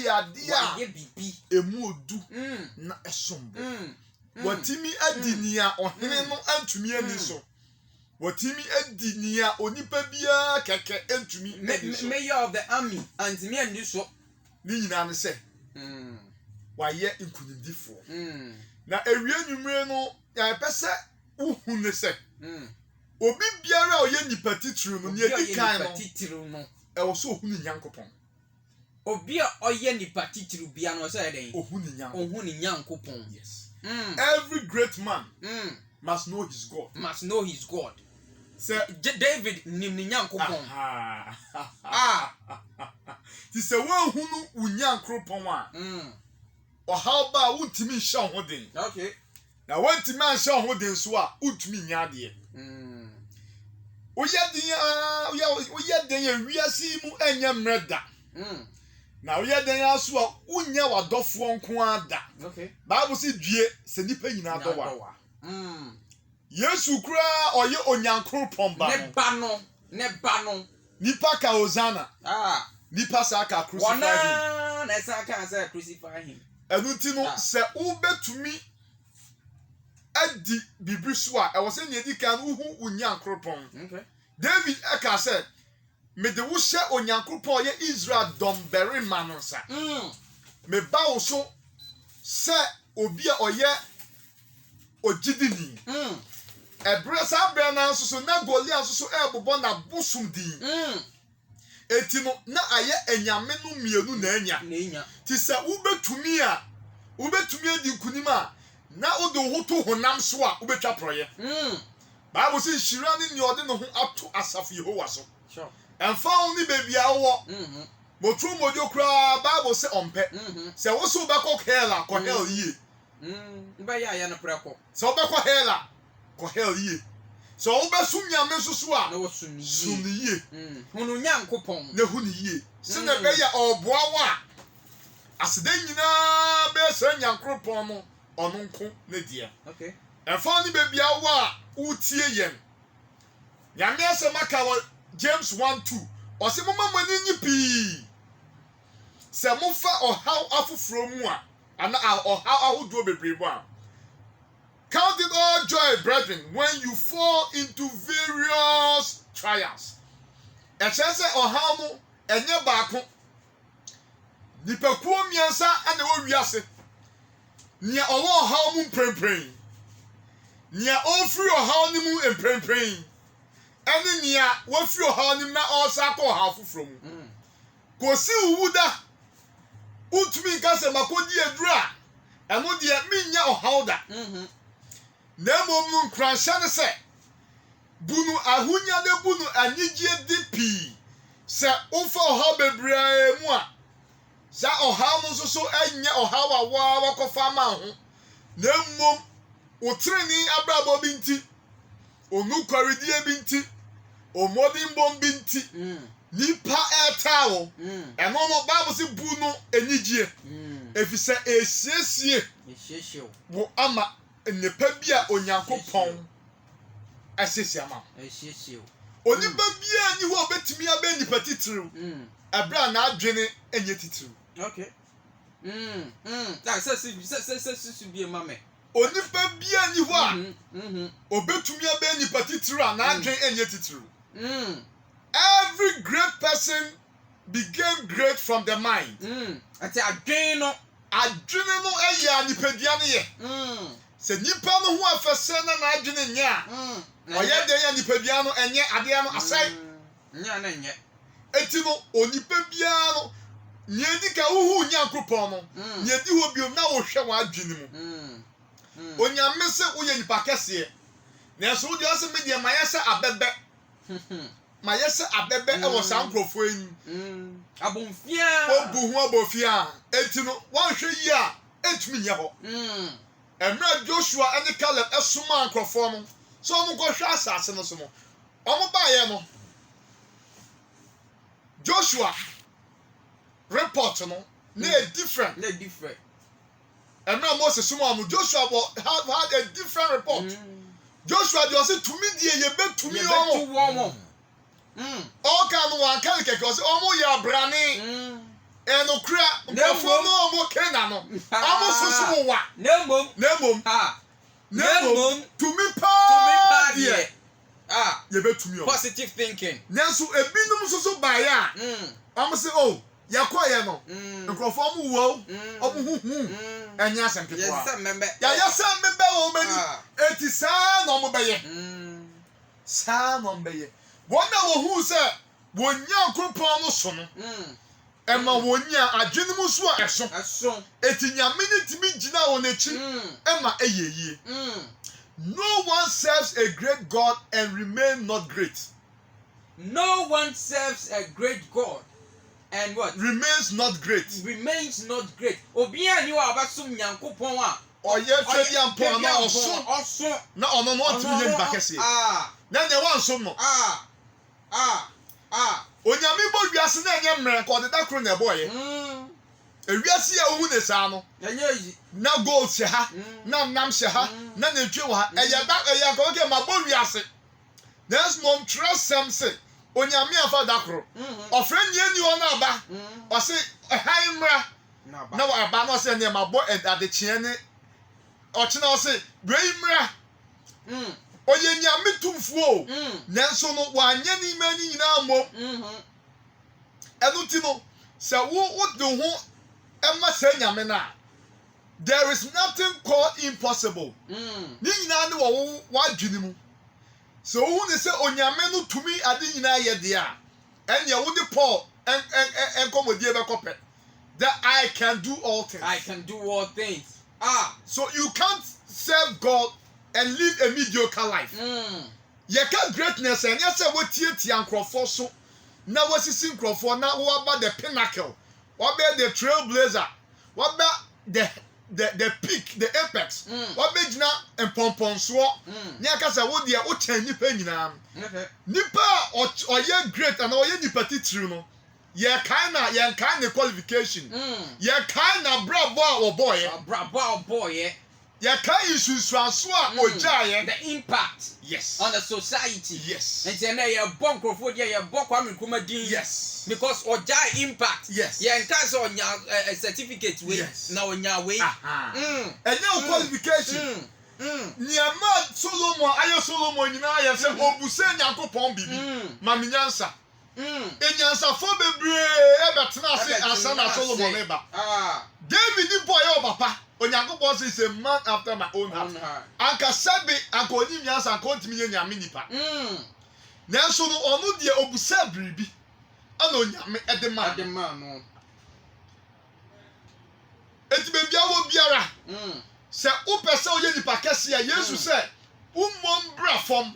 adia emu odu na esombo watimi adinia ohene no antumi ani so watimi adinia onipa bia keke antumi mayor of the army antumi ani so ni nyina ne se waye nkunidifo na ewie nwumre no ya pese uhu ne se obi biara oye nipa titru no ne edikan no e wo so ohu ni nyankopon obi a oye nipa titru bia no so eden ohu ni nyankopon yes every great man must know his god say David nim ni nyankopon ti se wo hunu unyankopon a how ba wuntimi hye ho den okay na wuntimi hye ho den so a untimi nya de oye den ya wiase mu enya mreda na oye den aso a unya wadofo nko ada okay bible say due se nipa nyina dowa Yesu kura oye onyankopon ba ne ba no nipa ka Hosanna nipa sa ka crucify him na sa ka say crucify him enuti no se ubetumi adi bibri so a e wo se ne edi kan uhu onyankopon okay David aka said me de wo hye onyankopon ye Israel dombere manonsa me ba wo so se obi a oye ogidini ebresa bra na so na Goliath so ebobo na bosum din eti no na aye enyame no mienu na enya ti se ubetumi adi kunima na odo hoto honam so a ubetwa proye Bible say shirani ni ode no ho ato asafo Yehowa so sure emfa oni bebia wo motu mojo kra Bible say ompe se wo so be ko hell ko hell yie mba ya no preko se wo be ko hell yie so wo be sum nyame so a na wo sum yie hunu nyankopon na hunu yie se na be ya oboa wa asede nyina be se nyankopon no ono nko na dia okay emfa oni bebia wo a utie yen nyame asemaka wo James 1:2 ose mama mani nyipi se mofa ohaw afoforo mu a ana ohaw ahodo bebrebo a count it all joy brethren when you fall into various trials e chese ohaw no enye baako nipakuo miensa ana wo wiase nia owo ohaw mu mprempren nia ofri ohaw ni mu mprempren eni nia wofri ohaw ni na osa ko ohaw foforo mu ko si uwuda utumi kase makodi edura eno de minya ohaw da na mom nkranhya ne se bunu ahunya de bunu anigye de pi se ofa ohaw bebre mu a za ohaw no so enya ohaw awa wakofa ma ho na mom utreni abrabo binti onukwaridie binti omodin bombinti nipa etawo eno no Bible say bu no enigye efise esiesie wo ama nipa bia onyankopon asiesie ama esiesie onipa bia ni ho obetimi abe nipa titiriw abra na adwene enye titiriw okay that says be a mame onipa bia ni ho a obetumi abe nipa titiriw na adwene enye titiriw every great person became great from the mind ati adwene no eya nipadua ne ye se nipa no ho afese na adwene nya oye de ya nipadua no enye ade no asai nya na nye eti no onipa bia no nyedi ka uhu nyankopon no nyedi ho biom na wo hwe wa adwene mu onyame se wo ye nipa kese na so wo de ase me de mayese abebe mayese abebe e wo sankrofo enyi abonfia obu ho abofia eti no wan hwe yi a etumi nye ho emra Joshua ene Caleb esoma ankrofo no so mo go hwe asase no so mo omo ba ye no Joshua report no na different emra Moses soma mo Joshua had a different report Joshua just to me die ye betumi omo all can one can keke o se omo ya brane enokra na Nkurɔfoɔ no ɔmo Canaan no ɔmo soso wo wa na mmom tumi paa deɛ ah yɛbɛtumi ɔmo positive thinking nanso ebinom nso so baeɛ a ɔmo sɛ o yɛkɔyɛ no nkurɔfoɔ ɔmo wuo ɔmo huhu ɛnyɛ asɛm ketewa yɛayɛ sɛ mbɛbɛ wɔn m'ani eti saa na ɔmo bɛyɛ saa na ɔmo bɛyɛ wɔn a wɔhu sɛ wɔnya nkuropɔn no so no ɛma wɔnya adwene mu so a ɛso eti nyame ne tumi gyina wɔn akyi ɛma ɛyɛ yie no one serves a great God and remain not great. No one serves a great God and what? Remains not great. Remains not great. Obiara ni wa abasom Nyankopɔn a ɔyɛ twɛdi ampɔ na ɔso na ɔno no ɔtumi nyɛ nipa kɛseɛ na nea wansom no onyame bɔ wiase na ɛnyɛ mmerɛ nka ɔdeda koro na ɛbɔɔyɛ ewiase a ohu ne saa no na gold hyɛ ha na nam hyɛ ha na n'etwe wɔ ha ɛyɛ akɔkɛ ma bɔ wiase nanso na ɔntwerɛ sɛm se onyame afa da koro ɔfrɛ nyɛ ni hɔ na aba ɔse ɛhan mmra na aba no ɔsɛ nneɛma bɔ adekyeɛ ne ɔkyena ɔse wei mmra ɔyɛ nyame tumfuo nanso no wanyɛ ne ima ni nyinaa mmom ɛno ti no sɛ wode ho ɛma sɛ nyame no a there is nothing called impossible ne nyinaa ne wɔ w'adwene mu sɛ wohu ne sɛ onyame no tumi ade nyinaa yɛ deɛ a ɛnneɛ wode Paul nkɔmmɔdie bɛkɔpɛ that I can do all things. I can do all things. So you can't serve God and live a mediocre life. Yɛka greatness ɛnyɛ sɛ wɔtietia nkurɔfoɔ so na wɔsisi nkurɔfoɔ na wɔaba the pinnacle wɔbɛ the trailblazer wɔbɛ the peak the apex wɔbɛgyina mpɔmpɔnsoɔ ne aka sɛ wo deɛ wokyɛn nipa nyinaa nipa a ɔyɛ great ana ɔyɛ nipa titiri no yɛnkae ne qualification yɛnkae na brabɔ a wɔbɔɔyɛ yɛkae nsunsuanso a ɔgyaeɛ the impact yes on the society yes and then yɛbɔ nkurɔfoɔ deɛ yɛbɔ Kwame Nkrumah din yes because ɔgyae impact yes yɛnka sɛ ɔnya certificate wei na ɔnya wei ɛnyɛ qualification nneɛma Solomon ayɛ Solomon nyinaa yɛ sɛ ɔbusɛ Nyankopɔn bibi ma me nyansa enyansafo bebree ɛbɛtena ase ansa na Solomon eba David mpo ɔyɛ ɔpapa Onyankopɔn sɛ is a man after my own heart anka sɛbe anka ɔni nyansa anka ɔntumi yɛ nyame nipa nanso no ɔno deɛ ɔbusa biribi ana onyame ɛde ma no eti beebi awɔ biara sɛ wopɛ sɛ ɔyɛ nipa kɛse a Yesu sɛ ummom bra fam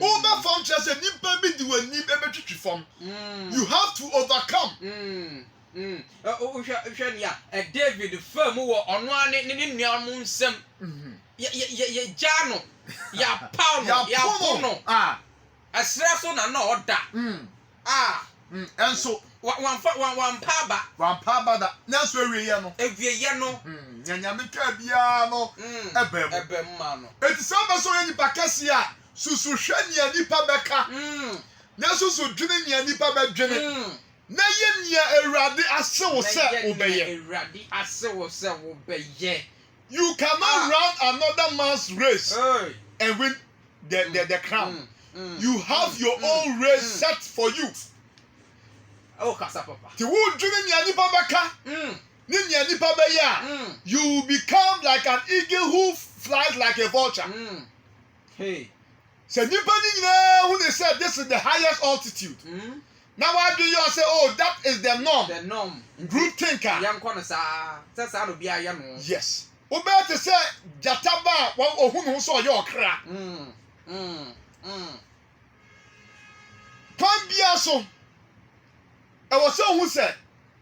wobɛ fam kyerɛ sɛ nipa bi di w'anim ɛbɛtwitwi fam you have to overcome hwɛ nea David fam wɔ ɔno ane ne nua mo nsɛm yɛgya no yɛapaw no ɛserɛ so na ɔda ɛnso wampa aba da nanso awieɛ no nyanyame kaa biara no ɛbɛ mu ma no eti sɛ wobɛ sɛ ɔyɛ nipa kɛse a susu hwɛ nea nipa bɛka na susu dwene nea nipa bɛdwene na yɛ nea Awurade ase wo sɛ wobɛyɛ you cannot run another man's race and win the crown you have your own race set for you kasa papa ti wo dwene nea nipa bɛka ne nea nipa bɛyɛ a you become like an eagle who flies like a vulture sɛ nipa ni nyinaa hu ne sɛ this is the highest altitude na why do you say oh that is the norm group thinker yankɔ no saa no bia yɛ no yes wobɛ te sɛ gyataba a ɔhu ne ho sɛ ɔyɛ ɔkra kwan bia so ɛwɔ sɛ ɔhu sɛ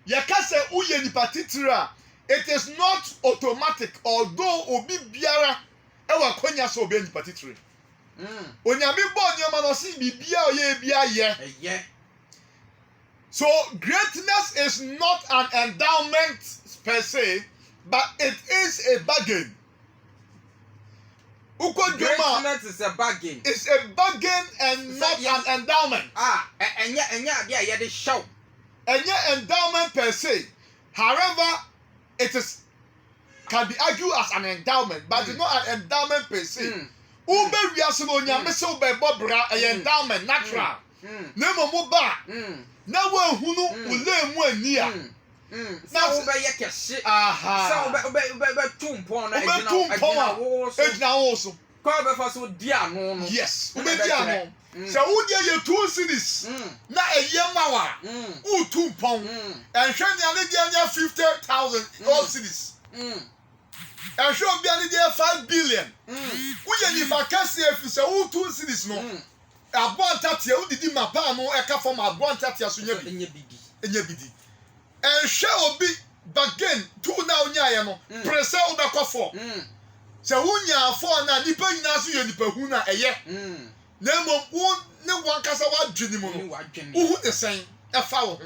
yɛka sɛ woyɛ nipa titiri a it is not automatic although obi biara ɛwɔ akɔnya sɛ obi nipa titiri onyame bɔ nneɛma no ɔse biribia ɔyɛ bia yɛ so greatness is not an endowment per se but it is a bargain. Greatness is a bargain. It's a bargain and not an endowment. Enya ade show. Enya endowment per per se. However, it is can be argued as an endowment, but it's not an endowment per se. Ube wiase no nyame se ube bobra a endowment natural. Na mo ba. Na wa hunu ule mu ani a. Na ube ye kese. Sa ube tumpon na ejina wo so. Kwa be fa so di ano no. Yes, ube di ano. Se wo dey ye 2 cities na eye mawa. U tumpon. Enhwe ni ane dey anya 50,000 all cities. And show be any there 5 billion. We any vacancy if say who 2 cities no. Abon tatia who did my pa no eka from abon tatia so nya bidi. And show be bargain 2 na onya ye no. Prese obekọ 4. Say who nya 4 na nipa nyina so ye nipa hu na eye. Na mo wo ne wan kasa wa dwini mo no. Who the same e fa wo.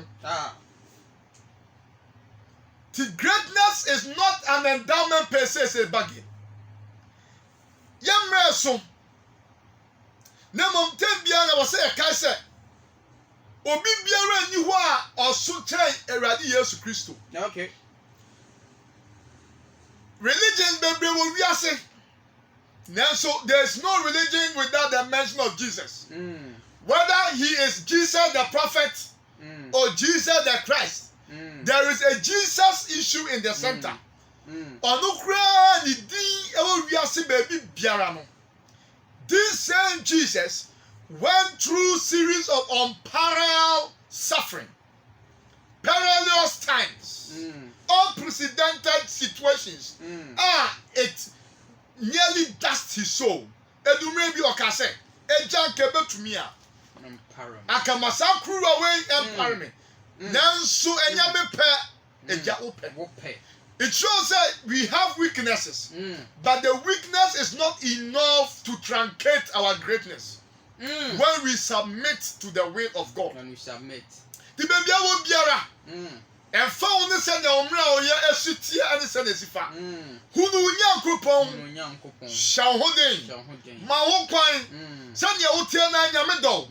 The greatness is not an endowment per se, it's a bargain. Yemre so. Na mom tem bia na wo se e kai se. Obi biara ni ho a oso kire Awurade Yesu Kristo. Okay. Religion bebre wo wiase. So there is no religion without the mention of Jesus. Whether he is Jesus the prophet or Jesus the Christ. There is a Jesus issue in the center. Onukra ni din ewo wiase baby biara no. This same Jesus went through series of unparalleled suffering, perilous times, unprecedented situations. It nearly dust his soul. Edumre bi okase, ejan kebetumi a. Akamasa kuru away empowerment. Nanso enyame pe eja open. It shows that we have weaknesses, but the weakness is not enough to truncate our greatness. When we submit to the will of God. When we submit. The baby will biara. And found the send omra oya esutia and send esifa. Hunu nyankopon. Shall hoden. Ma ho kwan. Send ya otia na nyame do.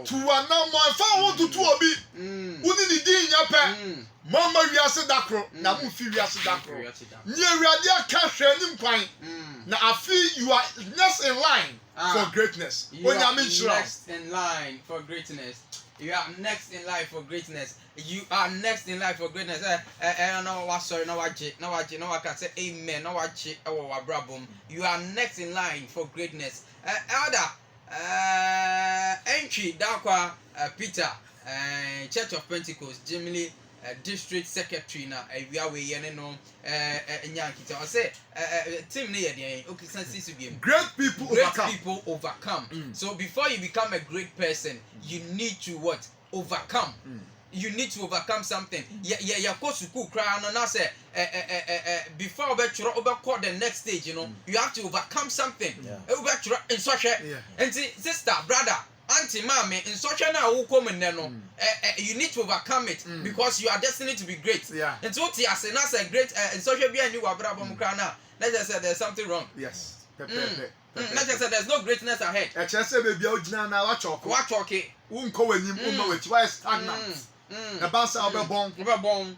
To ana mo found to obi. Uni ni din nyape. Mama wiase dakro na mu fi wiase dakro. Nye Awurade aka hwe nim kwan. Na afi you are next in line for greatness. You are next in line for greatness. You are next in line for greatness. You are next in line for greatness. No wa sorry, no waje, no waka say amen, no waje e wo wabrabom. You are next in line for greatness. Elder entry dakwa Peter Church of Pentecost Jimmy District Secretary na we are we no nyankita o say team na ye okay sense be great people overcome. So before you become a great person, you need to what? Overcome. You need to overcome something. Yeah, go to school cry and I say before call the next stage, you know, you have to overcome something. In such and sister, brother, auntie, mommy, in such a now come you need to overcome it because you are destined to be great. And so that's a great in such a be a new abrabom crana. Let's just say there's something wrong. Yes. Let's just say there's no greatness ahead. I just say baby ojina na wa choko. Wa choke. Unko wanim umma wechi wa stagnant. Na bansa obebon.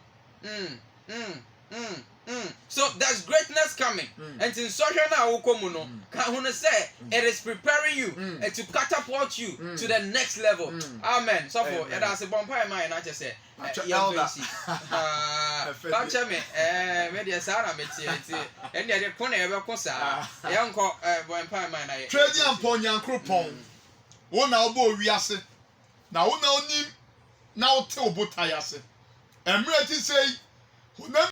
So there's greatness coming. And in social now ukomuno, can say it is preparing you to catapult you to the next level. Amen. So for that's a bonfire mind, I just say catch me media Sarah meti and the corner ever consa. Young bonfire mind. Trading upon Yankropon. One elbow wiase. Now nim now tell botayase. And ready say